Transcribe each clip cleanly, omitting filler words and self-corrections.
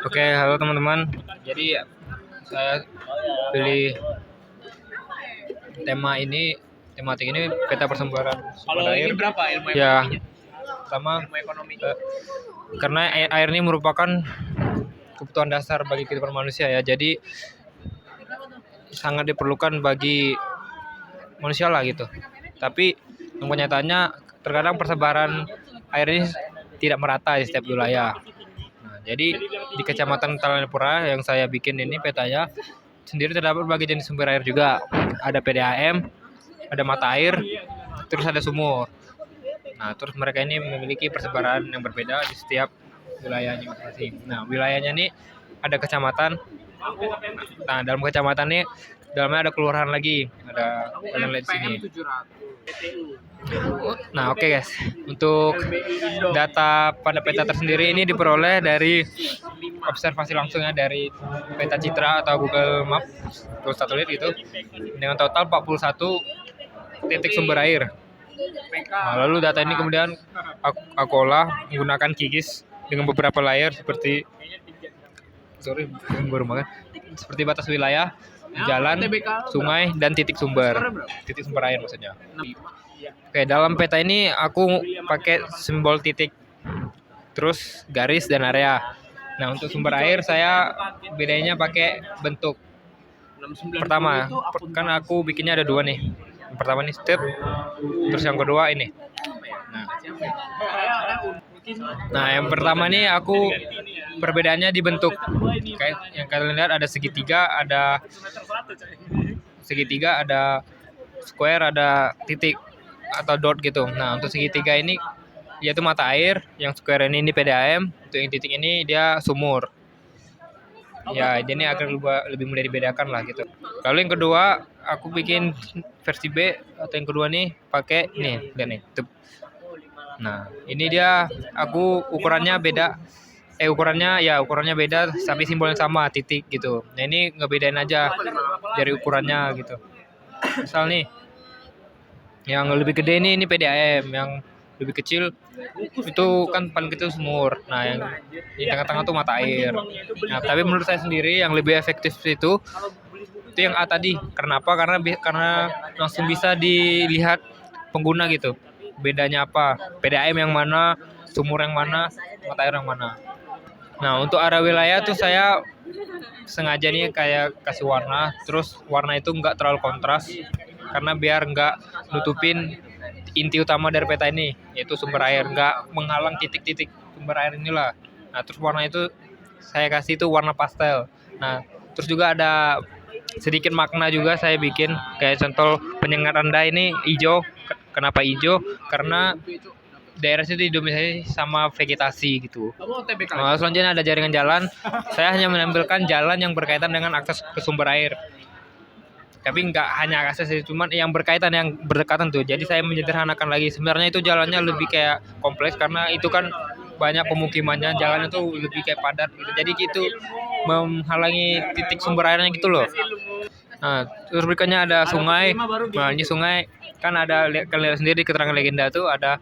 Oke, halo teman-teman. Jadi saya pilih tematik ini peta persebaran sumber Kalau air. ini berapa ilmu Ya, ekonominya? pertama Ilmu ekonomi. karena air ini merupakan kebutuhan dasar bagi kehidupan manusia ya. Jadi sangat diperlukan bagi manusia lah gitu. Tapi yang kenyataannya terkadang persebaran air ini tidak merata di setiap wilayah. Nah, jadi di Kecamatan Talanepura yang saya bikin ini petanya sendiri terdapat berbagai jenis sumber air juga. Ada PDAM, ada mata air, terus ada sumur. Nah, terus mereka ini memiliki persebaran yang berbeda di setiap wilayahnya masing-masing. Nah, wilayahnya ini ada kecamatan. Nah, dalam kecamatan ini dalamnya ada kelurahan lagi. Ada kalian lihat di sini. Nah, oke guys. Untuk data pada peta tersendiri ini diperoleh dari observasi langsungnya dari peta citra atau Google Map atau satelit itu dengan total 41 titik sumber air. Nah, lalu data ini kemudian aku olah menggunakan QGIS dengan beberapa layer seperti seperti batas wilayah, jalan, sungai, dan titik sumber air maksudnya. Oke, dalam peta ini aku pakai simbol titik, terus garis dan area. Nah, untuk sumber air saya bedanya pakai bentuk. Pertama, kan aku bikinnya ada dua nih. Yang pertama nih step, terus yang kedua ini. Nah, yang pertama nih aku perbedaannya di bentuk. Kayak yang kalian lihat ada segitiga, ada square, ada titik atau dot gitu. Nah, untuk segitiga ini yaitu mata air, yang square ini PDAM, untuk yang titik ini dia sumur. Ya, jadi agar lebih mudah dibedakan lah gitu. Lalu yang kedua, aku bikin versi B atau yang kedua nih pakai nih, lihat nih. Nah, ini dia aku ukurannya beda. Ukurannya beda tapi simbolnya sama, titik gitu. Nah, ini ngebedain aja dari ukurannya gitu. Misal nih yang lebih gede ini PDAM, yang lebih kecil itu kan paling kecil sumur. Nah, yang di tengah-tengah tuh mata air. Nah, tapi menurut saya sendiri yang lebih efektif itu yang A tadi. Kenapa? Karena langsung bisa dilihat pengguna gitu. Bedanya apa? PDAM yang mana, sumur yang mana, mata air yang mana. Nah, untuk area wilayah tuh saya sengaja nih kayak kasih warna, terus warna itu nggak terlalu kontras karena biar nggak nutupin inti utama dari peta ini, yaitu sumber air, nggak menghalang titik-titik sumber air inilah. Nah, terus warna itu saya kasih itu warna pastel. Nah, terus juga ada sedikit makna juga saya bikin, kayak contoh penyengat rendah ini hijau. Kenapa hijau? Karena daerah situ didominasi sama vegetasi gitu. Nah, selanjutnya ada jaringan jalan. Saya hanya menampilkan jalan yang berkaitan dengan akses ke sumber air. Tapi nggak hanya akses itu, cuman yang berkaitan, yang berdekatan tuh. Jadi saya menyederhanakan lagi. Sebenarnya itu jalannya lebih kayak kompleks karena itu kan banyak pemukimannya. Jalannya tuh lebih kayak padat gitu. Jadi gitu menghalangi titik sumber airnya gitu loh. Nah, terus berikutnya ada sungai. Nah, ini sungai kan ada, kalian lihat sendiri keterangan legenda tuh ada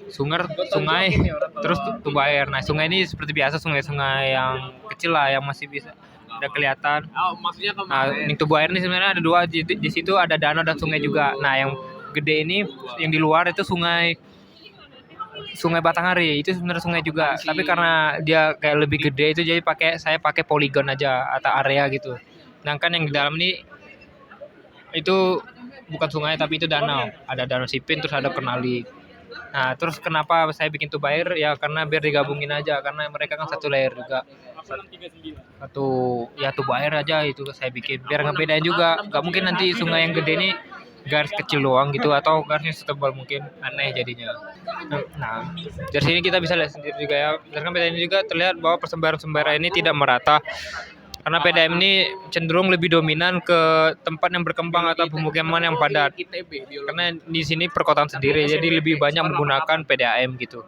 sungai, terus tubuh air. Nah, sungai ini seperti biasa sungai-sungai yang kecil lah, yang masih bisa ada kelihatan. Nah, yang tubuh air ini sebenarnya ada dua, di situ ada danau dan sungai juga. Nah, yang gede ini yang di luar itu sungai Batanghari, itu sebenarnya sungai juga. Tapi karena dia kayak lebih gede itu, jadi saya pakai poligon aja atau area gitu. Sedangkan yang di dalam ini itu bukan sungai tapi itu danau. Ada danau Sipin, terus ada Kenali. Nah, terus kenapa saya bikin tubuh air? Ya karena biar digabungin aja, karena mereka kan satu layer juga. Tubuh air aja itu saya bikin biar ngebedain juga. Gak mungkin nanti sungai yang gede ini garis kecil doang gitu, atau garisnya setebal, mungkin aneh jadinya. Nah, dari sini kita bisa lihat sendiri juga ya. Berdasarkan peta ini juga terlihat bahwa persebaran sumber air ini tidak merata. Karena PDAM ini cenderung lebih dominan ke tempat yang berkembang atau pemukiman yang padat. Karena di sini perkotaan sendiri, jadi lebih banyak menggunakan PDAM gitu.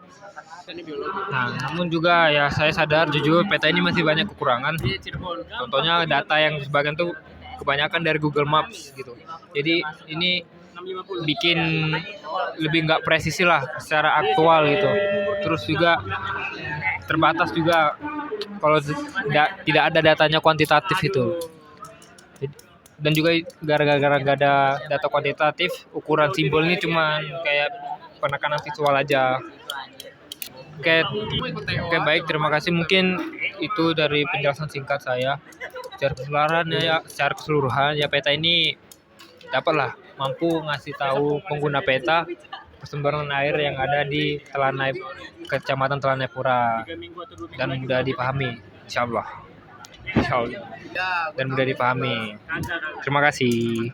Nah, namun juga ya saya sadar jujur peta ini masih banyak kekurangan. Contohnya data yang sebagian tuh kebanyakan dari Google Maps gitu. Jadi ini bikin lebih nggak presisi lah secara aktual gitu. Terus juga terbatas juga kalau tidak ada datanya kuantitatif itu. Dan juga gara-gara nggak ada data kuantitatif, ukuran simbol ini cuma kayak penekanan visual aja. Oke, oke baik, terima kasih. Mungkin itu dari penjelasan singkat saya. Secara keseluruhan ya peta ini dapatlah mampu ngasih tahu pengguna peta persumberan air yang ada di Kecamatan Telanai Pura dan mudah dipahami, insya Allah. Dan mudah dipahami. Terima kasih.